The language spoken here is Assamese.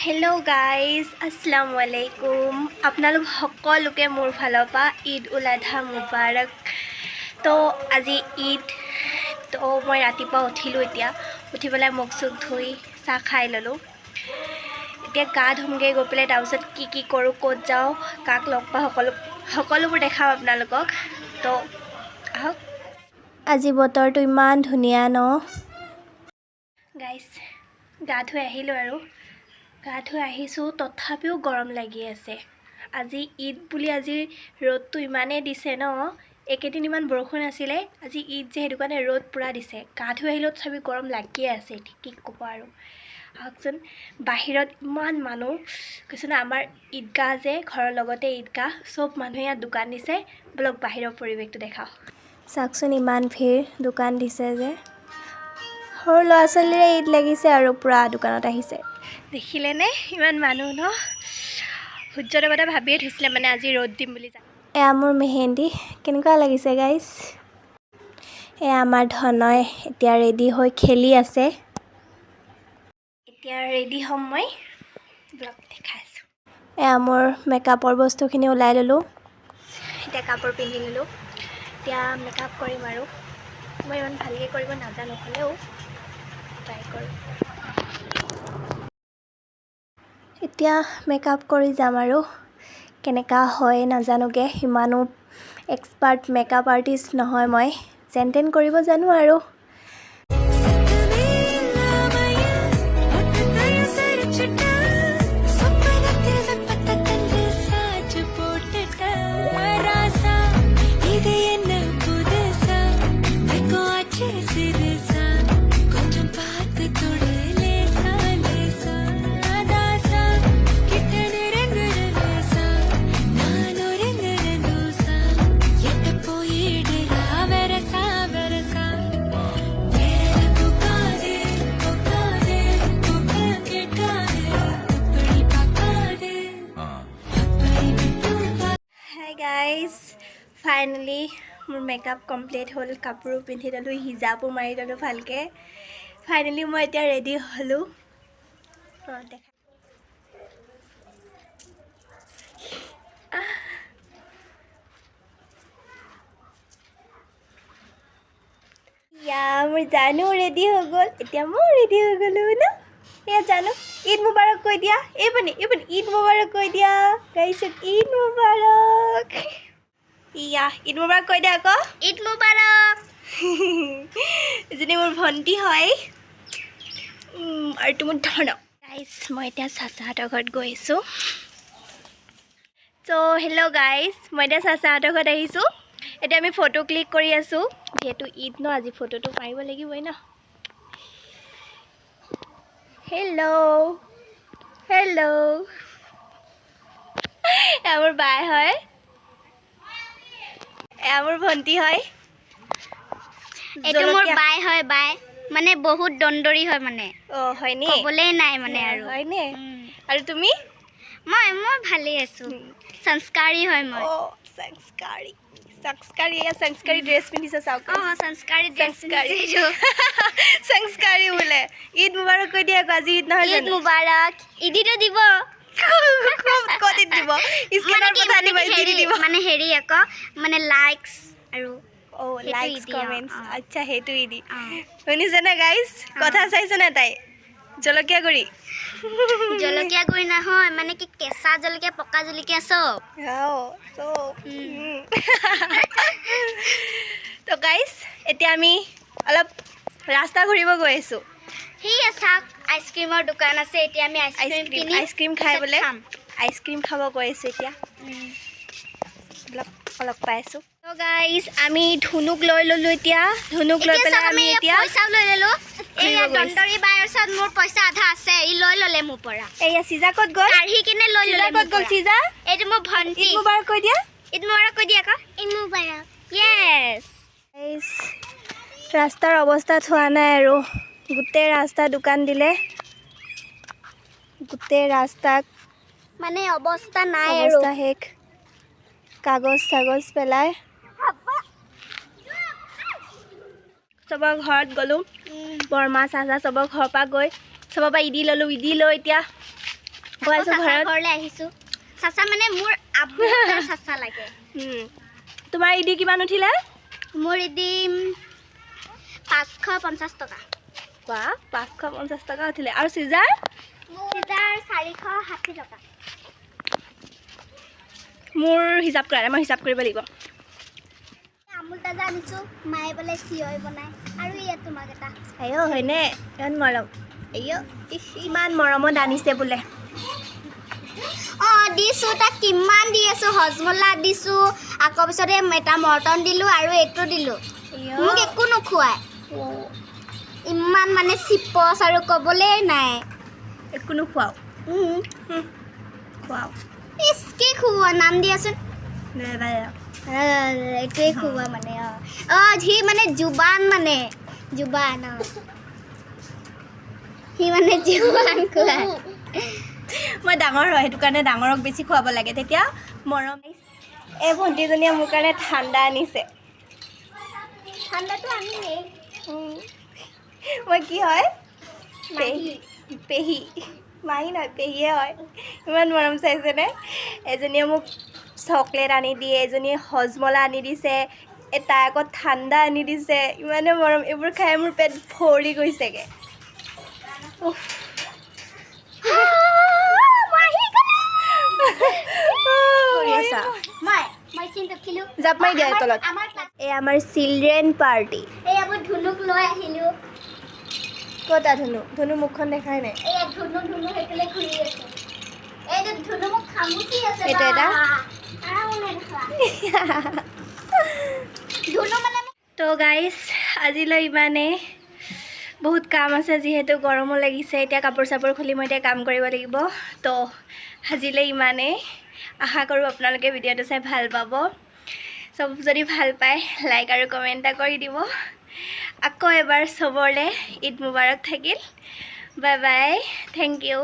হেল্ল' গাইজ আসসালামু আলাইকুম আপোনালোক সকলোকে মোৰ ফালৰ পৰা ঈদ উল আধা মুবাৰক। তো আজি ঈদ, তো মই ৰাতিপুৱা উঠিলোঁ। এতিয়া উঠি পেলাই মুখ চুখ ধুই চাহ খাই ল'লোঁ। এতিয়া গা ধুমগৈ, গৈ পেলাই তাৰপিছত কি কৰোঁ, ক'ত যাওঁ, কাক লগ পাওঁ, সকলোবোৰ দেখাম আপোনালোকক। তো আহক। আজি বতৰটো ইমান ধুনীয়া ন গাইজ। গা ধুই আহিলোঁ আৰু গা ধুই আহিছোঁ, তথাপিও গৰম লাগি আছে। আজি ঈদ বুলি আজি ৰ'দটো ইমানেই দিছে ন। এইকেইদিন ইমান বৰষুণ আছিলে, আজি ঈদ যে সেইটো কাৰণে ৰ'দ পূৰা দিছে। গা ধুই আহিলেও তথাপি গৰম লাগিয়ে আছে। কি ক'ব আৰু। আহকচোন, বাহিৰত ইমান মানুহ কৈছোঁ ন। আমাৰ ঈদগাহ যে ঘৰৰ লগতে ঈদগাহ, চব মানুহে ইয়াত দোকান দিছে। বলক বাহিৰৰ পৰিৱেশটো দেখাওঁ। চাওকচোন ইমান ভিৰ, দোকান দিছে যে। সৰু ল'ৰা ছোৱালীৰে ঈদ লাগিছে আৰু পূৰা দোকানত আহিছে। দেখিলেনে ইমান মানুহ ন। সূৰ্যদেৱতা ভাবিয়ে থৈছিলে মানে আজি ৰ'দ দিম বুলি। এয়া মোৰ মেহেন্দি, কেনেকুৱা লাগিছে গাইজ। এয়া আমাৰ ধনয় এতিয়া ৰেডি হৈ খেলি আছে। এতিয়া ৰেডি হ'ম মই, ব্লগ দেখাই আছোঁ। এয়া মোৰ মেকআপৰ বস্তুখিনি ওলাই ল'লোঁ। এতিয়া কাপোৰ পিন্ধি ল'লোঁ। এতিয়া মেকআপ কৰিম আৰু মই ইমান ভালকৈ কৰিব নাজানো, হ'লেও ট্ৰাই কৰোঁ। এতিয়া মেকআপ কৰি যাম আৰু কেনেকুৱা হয় নাজানোগৈ। ইমানো এক্সপাৰ্ট মেকআপ আৰ্টিষ্ট নহয় মই, যেন তেন কৰিব জানো আৰু। গাইজ, ফাইনেলি মোৰ মেকআপ কমপ্লিট হ'ল। কাপোৰো পিন্ধি ল'লোঁ, হিজাবো মাৰি ল'লোঁ ভালকৈ। ফাইনেলি মই এতিয়া ৰেডি হ'লোঁ। দেখা মোৰ জানো ৰেডি হৈ গ'ল। এতিয়া মই ৰেডি হৈ গ'লোঁ ন। এয়া জানো, ঈদ মুবাৰক কৈ দিয়া। এইপানি ঈদ মুবাৰক কৈ দিয়া গাইছ। ঈদ মুবাৰক। ইয়া ঈদ মুবাৰক কৈ দিয়া আকৌ। ঈদ মুবাৰক। এজনী মোৰ ভণ্টি হয়। আৰু মোৰ ধন গাইজ। মই এতিয়া চাচাহঁতৰ ঘৰত গৈ আছোঁ। চ' হেল্ল' গাইজ, মই এতিয়া চাচাহঁতৰ ঘৰত আহিছোঁ। এতিয়া আমি ফটো ক্লিক কৰি আছোঁ, যিহেতু ঈদ ন। আজি ফটোটো মাৰিব লাগিবই ন। Hello' hello'. এয়া মোৰ বাই হয়, এয়া মোৰ ভণ্টি হয়। এইটো মোৰ বাই হয়। বাই মানে বহুত দন্দৰী হয় মানে। অঁ হয়নি? ক'বলেই নাই মানে আৰু। হয়নে? আৰু তুমি? মই ভালেই আছোঁ। সংস্কাৰী হয় মই। অঁ সংস্কাৰী। এয়া সংস্কাৰী ড্ৰেছ পিন্ধিছে চাওক। অঁ সংস্কাৰী ড্ৰেছ পিন্ধিছোঁ। সংস্কাৰী বোলে। ঈদ মুবাৰক কৈ দিয়া আকৌ, আজি ঈদ নহয় ঈদ জানো? মুবাৰক। ঈদিটো দিব ক'ত ঈদ দিব? স্কেনাৰ পঠাই দিবা, ঈদ দিব। মানে হেৰি আকৌ, মানে লাইকছ আৰু অঁ লাইকছ কমেণ্টছ, অঁ। আচ্ছা সেইটো ঈদি। শুনিছেনে গাইজ? কথা চাইছেনে তাই? জলকীয়া গুড়ি। জলকীয়া গুড়ি নহয়, মানে কি কেঁচা জলকীয়া, পকা জলকীয়া চব। তো গাইজ, এতিয়া আমি অলপ ৰাস্তা ঘূৰিব গৈ আছোঁ। ঠিক আছে, আইচক্ৰীমৰ দোকান আছে। এতিয়া আমি আইচক্ৰীম খাই বোলে, আইচক্ৰীম খাব গৈ আছোঁ এতিয়া। অলপ পাই আছোঁ। তো গাইজ, আমি ধুনুক লৈ ল'লোঁ এতিয়া। ধুনুক লৈ পেলাই আমি এতিয়া পইচাও লৈ ল'লোঁ। এইয়া ঘূৰিব গৈ আছোঁ। দন্দৰী বাৰ ওচৰত মোৰ পইচা আধা আছে, ই লৈ ল'লে মোৰ পৰা। এইয়া চিজা ক'ত গ'ল? কাঢ়ি কিনে লৈ ল'লে চিজা ক'ত গ'ল? চিজা এইটো মোৰ ভণ্টি। ঈদ মুবাৰক কৈ দিয়া। ঈদ মুবাৰক কৈ দিয়া আকৌ। ঈদ মুবাৰক। য়েছ। ৰাস্তাৰ অৱস্থা থোৱা নাই আৰু, গোটেই ৰাস্তা দোকান দিলে। গোটেই ৰাস্তাত মানে অৱস্থা নাই আৰু। অৱস্থা শেষ। কাগজ চাগজ পেলাই চবৰ ঘৰত গ'লোঁ। বৰমা চাচা চবৰ ঘৰৰ পৰা গৈ চবৰ পৰা ঈদি ল'লোঁ। ঈদি লৈ এতিয়া কোৱাচোন ঘৰত ঘৰলৈ আহিছোঁ চাচা মানে মোৰ আবু চাচা লাগে তোমাৰ ইদি কিমান উঠিলে মোৰ ইদি 550 টকা কোৱা 550 টকা উঠিলে আৰু চিজাৰ চিজাৰ 460 টকা মোৰ হিচাপ কৰা নাই মই হিচাপ কৰিব লাগিব আমুল তাজা আনিছোঁ মায়ে বোলে চিঞই বনাই আৰু ইয়াত তোমাক এটা আইঅ হয়নে ইমান মৰম আইঅ ইমান মৰমত আনিছে বোলে অঁ দিছোঁ তাক কিমান দি আছোঁ হজমলা দিছোঁ আকৌ পিছতে এটা মৰ্টন দিলোঁ আৰু এইটো দিলোঁ মোক একো নোখোৱাই ইমান মানে চিপচ আৰু ক'বলৈ নাই একো নোখোৱাও খুৱাও ইচ কি খুওৱা নাম দিয়াচোন নেবায়া এইটোৱে খুওৱা মানে অঁ সি মানে জুবান অঁ সি মানে জুবান খুৱাই মই ডাঙৰ হয় সেইটো কাৰণে ডাঙৰক বেছি খুৱাব লাগে তেতিয়া মৰম এই ভণ্টিজনীয়ে মোৰ কাৰণে ঠাণ্ডা আনিছে ঠাণ্ডাটো আনিমেই মই কি হয় মাহী। পেহী মাহী নহয় পেহীয়ে হয় ইমান মৰম চাইছেনে এজনীয়ে মোক চকলেট আনি দিয়ে এজনীয়ে হজমলা আনি দিছে এটা আকৌ ঠাণ্ডা আনি দিছে ইমানে মৰম এইবোৰ খাই মোৰ পেট ভৰি গৈছেগৈ উফ। কৰি আছা? মই চিন্তা খিলো জাপ মাৰি দিয়া তলত এই আমাৰ চিলড্ৰেন পাৰ্টি এই আবু ধুনুক লৈ আহিলোঁ ক'তা ধুনু মুখখন দেখাই নাই এই ধুনু সেইফালে ঘূৰি আছে এই ধুনু মোক খামুচি আছে এইটো এটা? ধুনু মানে তো গাইজ আজিলৈ ইমানেই বহুত কাম আছে যিহেতু গৰমো লাগিছে এতিয়া কাপোৰ চাপোৰ খুলি মই এতিয়া কাম কৰিব লাগিব তো আজিলৈ ইমানেই আশা কৰোঁ আপোনালোকে ভিডিঅ'টো চাই ভাল পাব চব যদি ভাল পায় লাইক আৰু কমেণ্ট এটা কৰি দিব আকৌ এবাৰ চবৰে ঈদ মুবাৰক থাকিল বাই বাই থেংক ইউ